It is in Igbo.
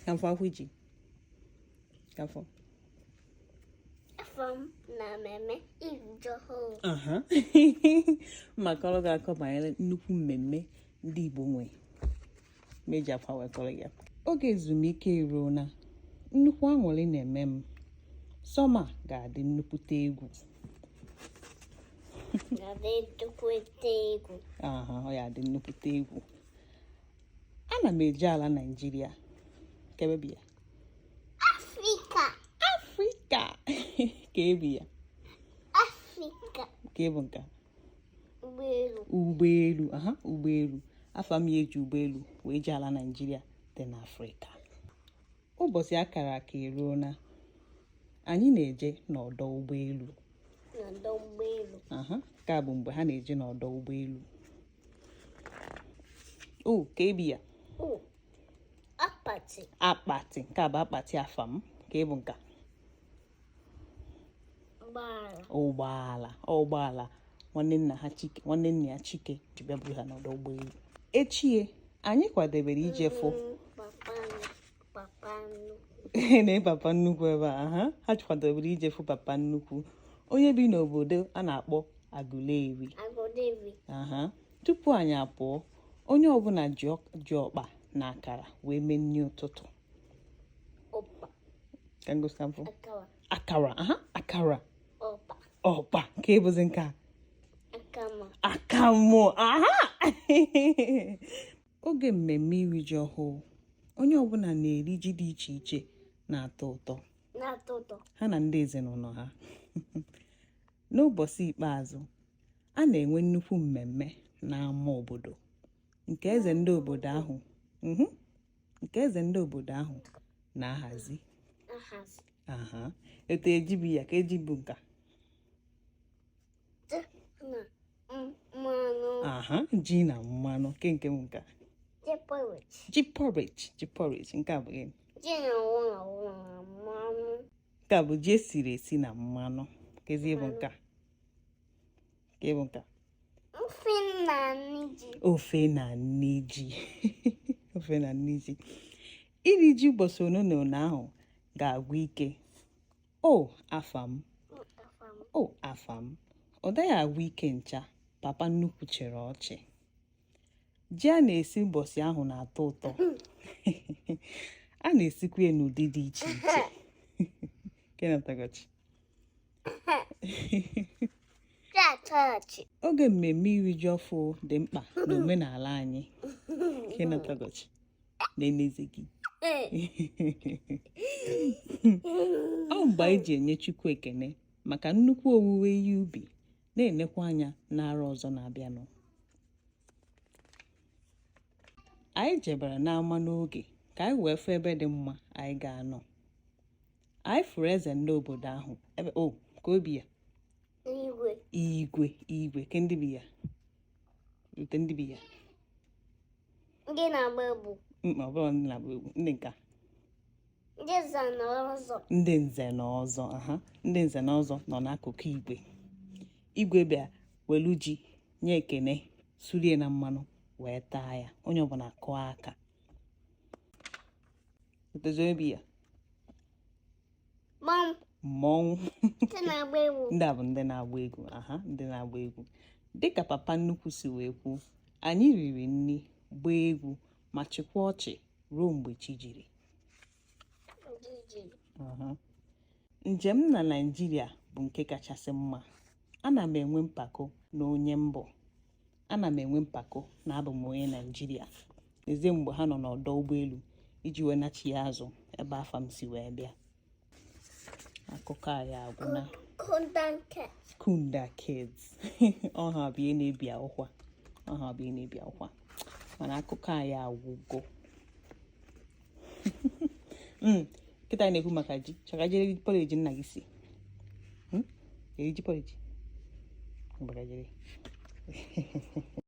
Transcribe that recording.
Afam which? Afam. Afam na meme Igbo. Maka ọ ga-akọ banyere nnukwu mmemme ndị Igbo nwe meji afa wee kọrọ ya. Oge ezumike eruo na nnukwu aṅụrị na-eme m. Sọma ga-adị nnukwute egwu. Ọ ya dị nnukwute egwu. Ana m eje ala Naịjirịa. Kebe bi ya? Africa. Ka ebi ya? Africa. Ka ebu nka? Ụgbọelu. Ụgbọelu. Afam ya eji ụgbọelu wee je ala Naịjirịa dị n'Afrịka. Ụbọchị akara aka eruo na anyị na-eje n'ọdọ ụgbọelu. Ka bụ mgbe ha na-eje n'ọdọ ụgbọelu. Ka ebi ya? Akpati. Ka bụ akpati Afam. Ka ebu nka? Ụgbọala. Nwanne nna ya Chike ji bịa buru ha n'ọdọ ụgbọelu. Echie anyị kwadebere ije fụ na papa nnukwu ebe a. Ha kwadebere ije fụ papa nnukwu onye bi n'obodo a na-akpọ Aguleri. Tupu anyị apụọ, onye ọbụla ji ọkpa na akara wee mee nri ụtụtụ. Akara. Ọkpa. Ka ebuzi nke a? Akamụ. Oge mmemme iri ji ọhụụ, onye ọbụla na-eri ji dị iche iche na-atọ ụtọ. Ha na ndị ezinụlọ ha. N'ụbọchị ikpeazụ, a na-enwe nnukwu mmemme n'ámá obodo nke eze ndị obodo ahụ na-ahazi. Eto ejibi ya ka ejibu nka? Ji na mmanụ. Nke m nka? Ji porridge. Nke a bụ gịnị? Nke a bụ ji esiri esi na mmanụ. Kezi bụ nka? Ka bụ nka? Ofe na nne ji. Iri ji ụbọchị one ahụ ga-agwụ ike. Afam. Ọ daghị agwụ ike ncha. Papa nnukwu chere ọchị. Ji a na-esi ụbọchị ahụ na-atọ ụtọ. A na-esikwa ya n'ụdị dị iche iche. Oge mmemme iri ji ọfụ dị mkpa n'omenala anyị. Na-eneze gị. Ọ mgbe anyị ji enye Chukwu ekene maka nnukwu owuwe ihe ubi na-enekwa anya n'arọ ọzọ na-abịanụ. Anyị jebere n'ama n'oge ka anyị wee fụ ebe dị mma anyị ga-anọ. Anyị fụrụ eze ndị obodo ahụ ebe ka obi ya? Igwe. Ke ndị bi ya? Ndị na-agba egwu. Ọ bụrụ ndị na-agba egwu. Ndị nka? Ndị nze na ọzọ nọ n'akụkụ igwe. Igwe bịa welu ji nye ekene, surie na mmanụ wee taa ya. Onye ọbụla kụọ aka. Obi ya? Mmọnwụ. Ndị a bụ ndị na-agba egwu. Ndị na-agba egwu. Dịka papa nnukwu si wee kwuo, anyị riri nri, gbaa egwu ma chịkwa ọchị ruo mgbe chi jiri. Njem na Naịjirịa bụ nke kachasị mma. Ana m enwe mpako na onye mbụ. Ana m enwe mpako na abụ m onye Naịjirịa. Eze mgbe ha nọ n'ọdọ ụgbọelu iji wee nachi ya azụ ebe Afam si wee bịa. Akụkọ anyị agwụna. Kunda kids. Ọha bụ ihe na-ebi akwụkwọ. Mana akụkọ anyị agwụgo. Kịta anyị na-ekwu maka ji. Chọrọ jere porridge nna gị si? Eri ji porridge?